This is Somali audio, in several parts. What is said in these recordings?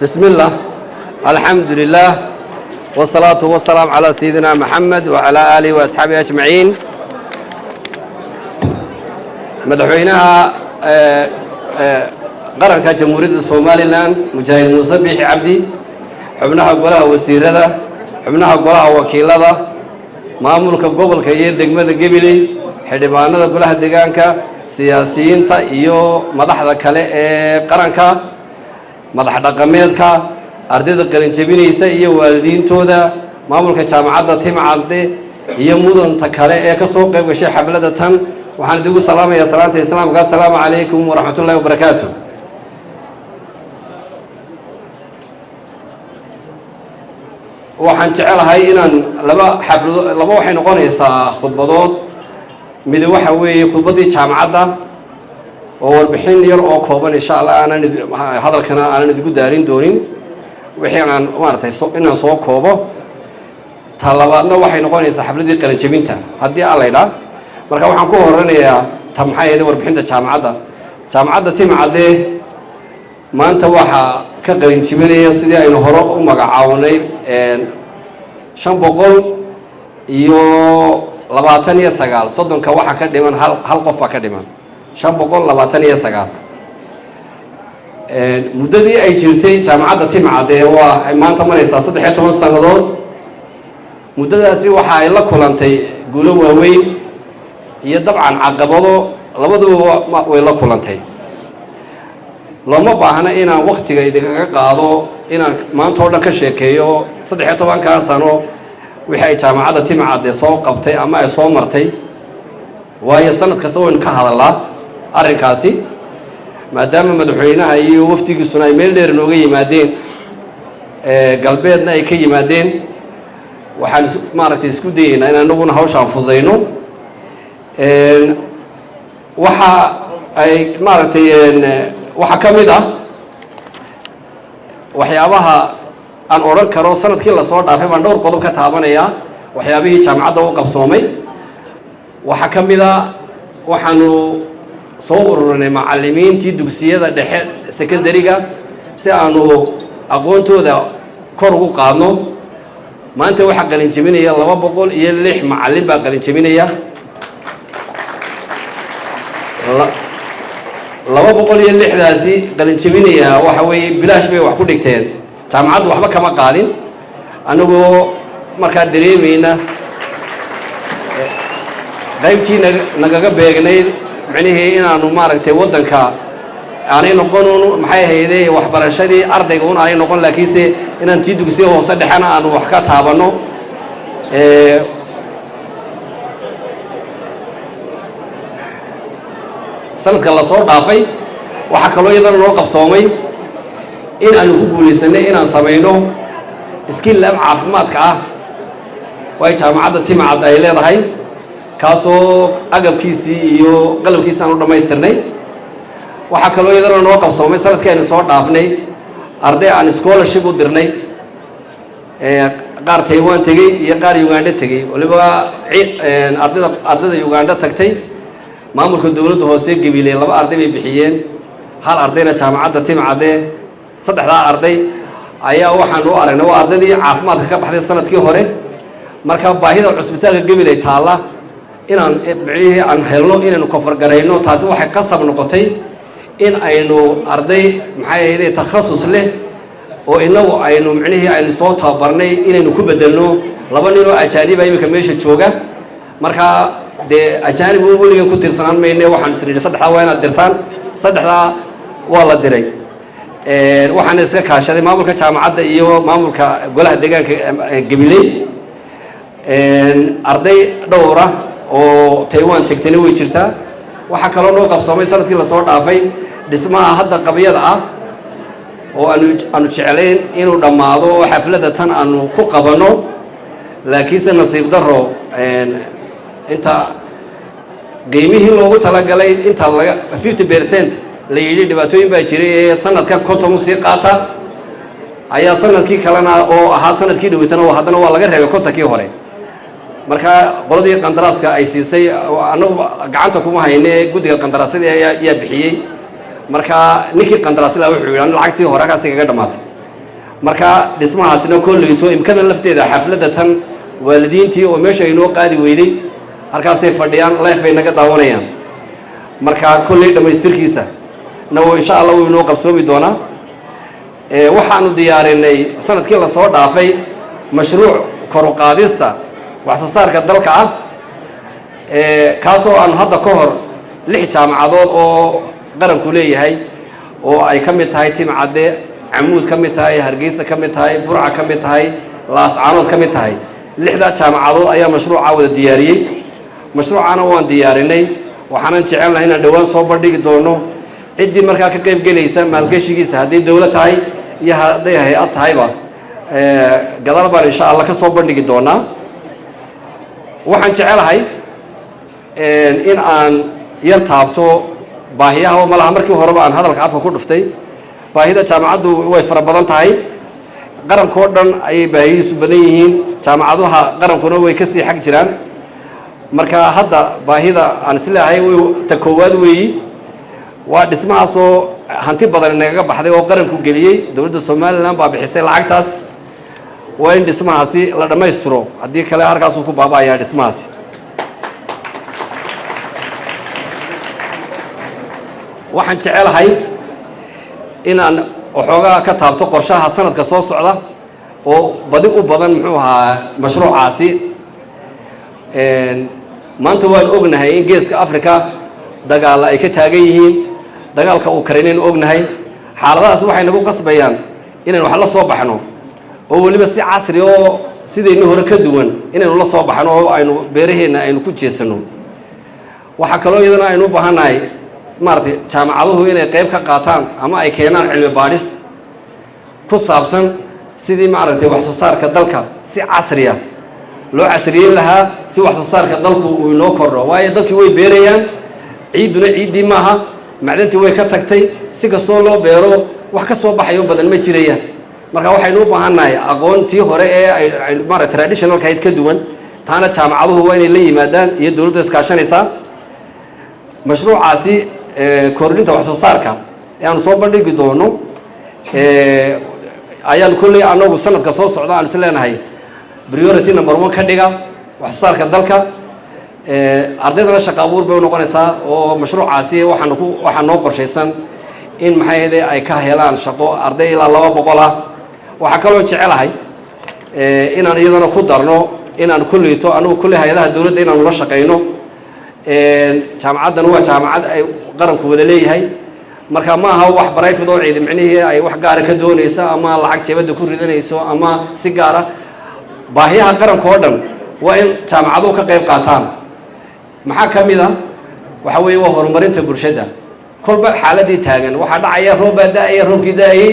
بسم الله الحمد لله والصلاة والسلام على سيدنا محمد وعلى آله وأصحابه أجمعين مدحوينها قرنك جمهورية الصوماليلاند مجاهد موسى بيحي عبدي xubnaha golaha wasiirada xubnaha golaha wakiilada maamulka gobolka iyo degmada Gabiley xildhibaanada golaha deegaanka siyaasiyiinta iyo madaxda kale ee qaranka madax dhaqameedka ardayda qalin jabinaysa iyo waalidiintooda maamulka jaamacadda Timcadde iyo mudanta kale ee ka soo qayb gashay xafladda tan waxaan idinku salaamayaa salaanta islaamka assalaamu calaykum wa rahmatullahi wa barakaatuh waxaan jecelahay inaan laba waxay noqonaysaa khudbadood mid waxa weeye khudbadii jaamacadda oo warbixin yar oo kooban insha Allah hadalkana aanan idinku daarin doonin wixii aan maartay inaan soo koobo talabaadna waxay noqonaysaa xafladii qalin jabinta haddii aan leeyahay marka waxaan ku horanayaa maxay warbixinta jaamacadda Timcadde maanta waxa ka qalin jabinaya sidii aynu hore u magacaabnay 529 soddonka waxa ka dhiman hal qof ka dhiman 529 muddadii ay jirtay jaamacadda Timcadde waa maanta maraysaa 13 sanadood muddadaasi waxa ay la kulantay guulo waaweyn iyo dabcan caqabado labaduba way la kulantay looma baahna inaan waqtiga idinkaga qaado inaan maanta oo dhan ka sheekeeyo 13 sano wixii ay jaamacadda Timcadde soo qabtay ama ay soo martay waayo sanad kasta oo ka hadalaa arrinkaasi maadaama madaxweynaha iyo waftigiisuna ay meel dheer nooga yimaadeen galbeedna ay ka yimaadeen waxaan maaragtay isku dayeynaa in anaguna hawshaan fududeyno waxa ay maaragtay waxa ka mid ah waxyaabaha aan oran karo sanadkii la soo dhaafay baan dhowr qodob ka taabanaya waxyaabihii jaamacadda u qabsoomay waxa ka mid ah waxaanu soo ururinay macallimiintii dugsiyada dhexe secondary-ga si aanu aqoontooda kor ugu qaadno maanta waxa qalin jabinaya 206 macallin baa qalin jabinaya 206daasi qalin jabinaya waxa weeye bilaash bay wax ku dhigteen jaamacaddu waxba kama qaadin anagoo markaa dareemayna qaybtii nagaga beegnayd macnaheedu inaanu maaragtay waddanka aanay noqon maxay ahaydee waxbarashadii ardayga aanay noqon laakiinse inaan tii dugsiga hoose dhexana aanu wax ka taabano sanadka la soo dhaafay waxa kaloo iyadana loo qabsoomay in aanu ku guulaysanay inaan samayno skill lab caafimaadka ah way jaamacadda Timcadde ay leedahay kaasoo agabkiisii iyo qalabkiisii aan u dhamaystirnay waxa kaloo iyadana loo qabsoomay sanadkeena soo dhaafnay arday aan scholarship u dirnay qaar Taiwan tagay iyo qaar Uganda tagay waliba ardayda Uganda tagtay maamulka dawladda hoose Gabiley laba arday bay bixiyeen hal ardayna jaamacadda Timcadde saddexda arday ayaa waxaan u aragnay waa ardaydii caafimaadka ka baxday sanadkii hore marka baahida cusbitaalka Gabiley taala inaan bixiyay aan helno inaan ku fargareyno taasi waxay qasab noqotay in aynu arday maxay ahayd takhasus leh oo inagu aynu macnaheedu aynu soo tababarnay inaynu ku bedelno laba nin oo ajaanib ah imika meesha jooga marka de ajaanib oo waliga ku tirsanaan meeyne waxaan isleeyahay saddexda waa inaad dirtaan saddexda waa la diray waxaan iska kaashaday maamulka jaamacadda iyo maamulka golaha deegaanka Gabiley arday dhowr ah oo Taiwan tagtay way jirtaa waxa kale oo qabsoomay sanadkii la soo dhaafay dhismaha hadda qabyada ah oo aanu jecelayn inuu dhamaado xafladda tan aanu ku qabano laakiin nasiib daro inta qiimihii loogu talagalay inta laga 50% la yiri dhibaatooyin baa jiray sanadka konton sii qaata ayaa sanadkii kalena oo ahaa sanadkii dhaweytana oo haddana waa laga reebay kontonkii hore marka qoladii qandaraaska ay siisay anagu gacanta kuma haynay guddiga qandaraasyada ayaa bixiyay marka ninkii qandaraasla wuxuu yiraahdaa lacagtii hore ka siga dhamaatay marka dhismahaasina kolleyto imkana lafteeda xafladda tan waalidiintii oo meesha inoo qaadi weyday halkaasay fadhiyaan life bay naga daawanayaan marka kolley dhammaystirkiisa nawo insha allah wuu inoo qabsoomi doonaa waxaanu diyaarinay sanadkii la soo dhaafay mashruuc kor u qaadista wax soo saarka dalka ah kaasoo aanu hadda ka hor 6 jaamacadood oo qaranku leeyahay oo ay ka mid tahay Timcadde Camuud ka mid tahay Hargeysa ka mid tahay Burca ka mid tahay Laascaanood ka mid tahay 6 jaamacadood ayaa mashruuca wada diyaariyay mashruucana waan diyaarinay waxaan jecelahay inaan dhawaan soo bandhigi doono ciddii markaa ka qayb galaysa maalgashigiisa haddii dawlad tahay iyo hadday hay'ad tahayba gadaal baan insha Allah ka soo bandhigi doonaa waxaan jecelahay in aan yar taabto baahiyaha malaha markii horeba aan hadalka afka ku dhuftay baahida jaamacaddu way fara badan tahay qarankoo dhan ayay baahiyihiisu badan yihiin jaamacaduha qarankuna way ka sii xag jiraan marka hadda baahida aan isleeyahay ta koowaad weeyi waa dhismahaasoo hanti badan nagaga baxday oo qaranku geliyey dowladda Soomaaliland baa bixisay lacagtaas waa in dhismahaasi la dhammaystiro haddii kale halkaasuu ku baabaaya dhismahaasi waxaan jecelahay inaan waxoogaa ka taabto qorshaha sanadka soo socda oo badi u badan muxuu ahaa mashruucaasi maanta waan ognahay in geeska Afrika dagaal ay ka taagan yihiin dagaalka uu karineen ognahay xaaladahaas waxay nagu qasbayaan inaan wax la soo baxno oo waliba si casri oo sidaynu hore ka duwan inaynu la soo baxno oo aynu beeraheena aynu ku jeesano waxa kale oo iyadana aynu u baahanahay maartay jaamacaduhu inay qayb ka qaataan ama ay keenaan cilmi baadhis ku saabsan sidii maartay wax soo saarka dalka si casri ah loo casriyeyn lahaa si wax soo saarka dalku uu inoo kordho waayo dadkii way beerayaan ciiduna ciidii maaha macdantii way ka tagtay si kastoo loo beero wax ka soo baxayo badan ma jirayaan marka waxaynu u baahanahay aqoontii hore ee ay maartay traditionalka ahayd ka duwan taana jaamacaduhu waa inay la yimaadaan iyo dawladda iskaashanaysaa mashruucaasi kordhinta wax soo saarka ee aan soo bandhigi doono ayaan kulley anagu sanadka soo socda aan isleenahay priority number 1 ka dhiga wax soo saarka dalka ardaydana shaqo abuur bay noqonaysaa oo mashruucaasi waxaan noo qorshaysan in maxay ay ka helaan shaqo arday ilaa 200 ah waxa kale oo jecelahay inaan iyadana ku darno inaan kulleyto anagu kulley hay'adaha dawladda inaan la shaqeyno jaamacaddan waa jaamacad ay qaranku wada leeyahay marka ma aha wax private oo ciidan macnaheedu ay wax gaar ah ka doonayso ama lacag jeebada ku ridanayso ama si gaar ah baahiyaha qaranka oo dhan waa in jaamacaduhu ka qayb qaataan maxaa ka mid ah waxa weeye waa horumarinta bulshada kolba xaaladii taagan waxa dhacaya roob daa'aya roobkii daa'ay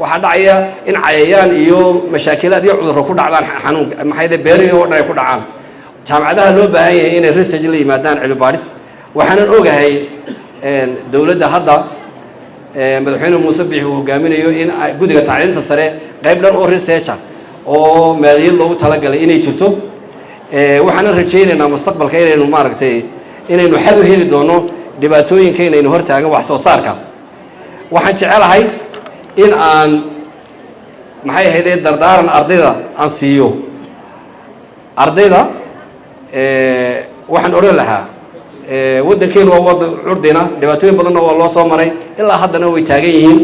waxa dhacaya in cayayaan iyo mashaakilaad iyo cudurro ku dhacdaan xanuun maxay beeriyo oo dhan ay ku dhacaan jaamacadaha loo baahan yahay inay research la yimaadaan cilmi baadhis waxaan ogahay dawladda hadda madaxweyne Muuse Biixi uu hogaaminayo in gudiga tacliinta sare qayb dhan oo research oo maaliyad loogu talagalay inay jirto waxaan rajaynaynaa mustaqbalka inaynu maaragtay inaynu xal u heli doono dhibaatooyinka inaynu hortaagan wax soo saarka waxaan jecelahay in aan maxay ahayd dardaaran ardayda aan siiyo ardayda waxaan oran lahaa waddankeenu waa waddan curdina dhibaatooyin badanna waa loo soo maray ilaa haddana way taagan yihiin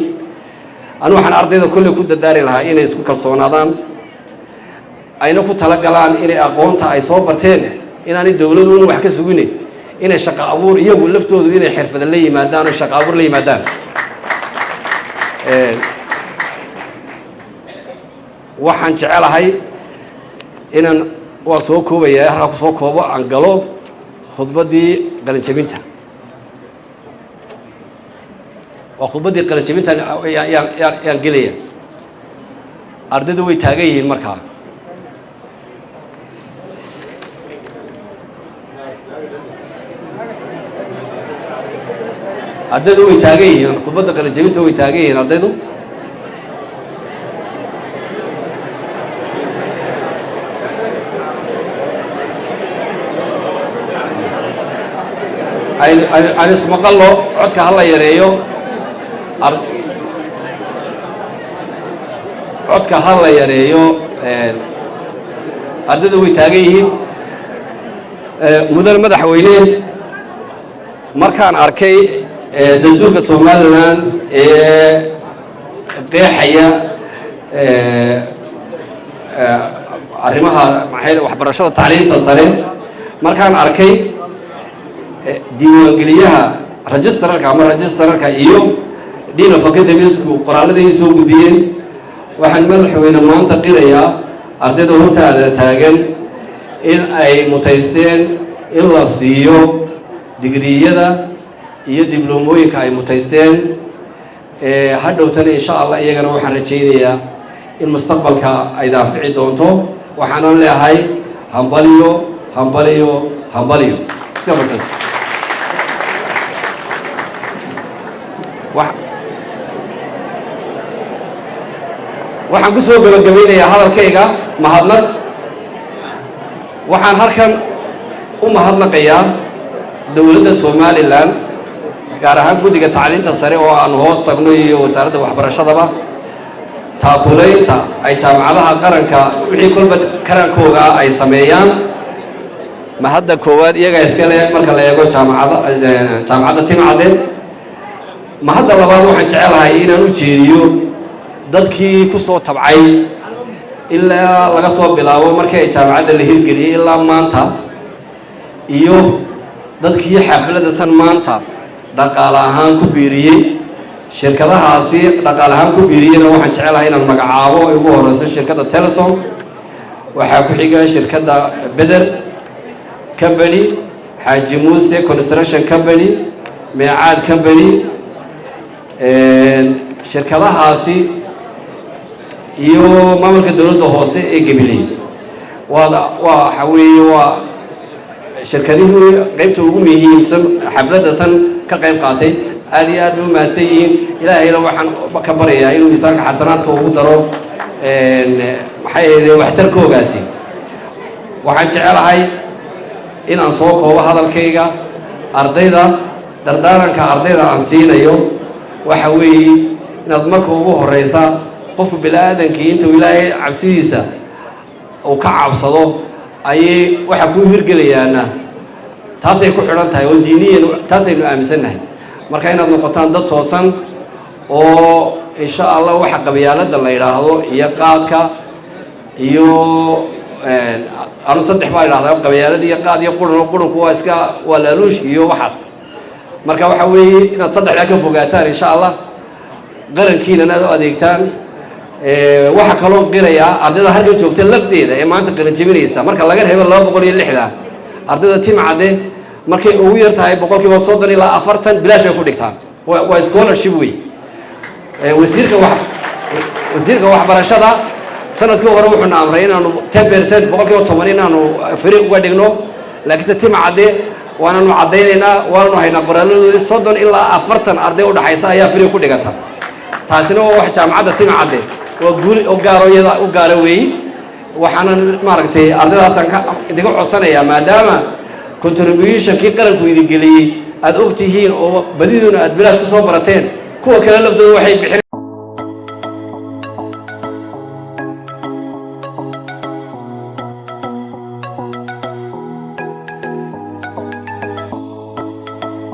anigu waxaan ardayda kulley ku dadaari lahaa inay isku kalsoonaadaan ayna ku talagalaan inay aqoonta ay soo barteen inaanay dawladuuna wax ka sugine inay shaqo abuur iyagu laftoodu inay xirfada la yimaadaan oo shaqo abuur la yimaadaan waxaan jecelahay inaan waa soo koobaya halka ku soo koobo aan galo khudbadii qalin jabinta waa khudbadii qalin jabinta yaan gelaya ardaydu way taagan yihiin markaa ardaydu way taagan yihiin khudbadda qalin jabinta way taagan yihiin ardaydu aan ismaqallo codka hala yareeyo codka hal la yareeyo ardayda way taagan yihiin mudan madaxweyne markaan arkay dastuurka Somaliland qeexaya arrimaha maxay waxbarashada tacliinta sare markaan arkay diiwaangeliyaha registrarka iyo dean of academicsku qoraalladii soo gudbiyeen waxaan madaxweyne maanta qirayaa ardayda hortaada taagan in ay mutaysteen in la siiyo digriyada iyo dibloomooyinka ay mutaysteen hadhowtana insha Allah iyagana waxaan rajaynayaa in mustaqbalka ay daafici doonto waxaan leeyahay hambaliyo iska fartas waxaan ku soo gabagabeynayaa hadalkayga mahadnaq waxaan halkan u mahadnaqayaa dowladda Somaliland gaar ahaan guddiga tacliinta sare oo aan hoos tagno iyo wasaaradda waxbarashadaba taakulaynta ay jaamacadaha qaranka wixii kulba karankooga ay sameeyaan mahadda koowaad iyaga iska leh marka la eego jaamacadda Timcadde mahadda labaad waxaan jecelahay inaan u jeediyo dadkii ku soo tabcay ilaa laga soo bilaabo markii ay jaamacadda la hirgeliyay ilaa maanta iyo dadkii xafladda tan maanta dhaqaale ahaan ku biiriyay shirkadahaasi dhaqaale ahaan ku biiriyayna waxaan jecelahay inaan magacaabo ugu horeyso shirkadda Telesom waxaa ku xiga shirkadda Bedel Company Haji Muuse Construction Company Meecaad Company shirkadahaasi iyo maamulka dawladda hoose ee Gabiley waxa weeye waa shirkadihii qaybta ugu muhiimsan xafladda tan ka qayb qaatay aad iyo aad u mahadsan yihiin ilaahayna waxaan ka baryayaa inuu miisaanka xasanaadka ugu daro maxay ahayd waxtarkoogaasi waxaan jecelahay in aan soo koobo hadalkayga ardayda dardaaranka ardayda aan siinayo waxa weeye inaad marka ugu horeysa qofku bilaadanki inta ilaahay cabsidiisa uu ka cabsado ayay waxa ku hirgelayaana taasay ku xiran tahay oo diiniyan taasaynu aaminsannahay marka inaad noqotaan dad toosan oo insha Allah waxa qabyaalada la yiraahdo iyo qaadka iyo anu saddex baa yiraahdaa qabyaalada iyo qaad iyo qurunku waa iska walaaluush iyo waxaas marka waxa weeye inaad saddexda ka fogaataan insha Allah qarankiina aad u adeegtaan waxa kaloo qirayaa ardayda halkan joogta lafteeda ee maanta qaran jabinaysa marka laga reebo 260 ardayda Timcadde markay ugu yar tahay 30% ilaa 40 bilaash ay ku dhigtaan waa scholarship way wasiirka waxbarashada sanadkii hore wuxuu amray inaanu 10% 10% inaanu fariiq uga dhigno laakiin Timcadde waanaanu cadeynaynaa waanaanu haynaa qoraalladooda 30 ilaa 40 arday u dhaxaysa ayaa fariiq ku dhigata taasina waa wax jaamacadda Timcadde oo guul oo gaarooyada u gaara weey waxaan maaragtay ardaydaasaan ka idiga codsanayaa maadaama contribution kii qaranku idin geliyay aad ogtihiin oo badiduna aad bilaash ku soo barateen kuwa kale laftooda waxay bixin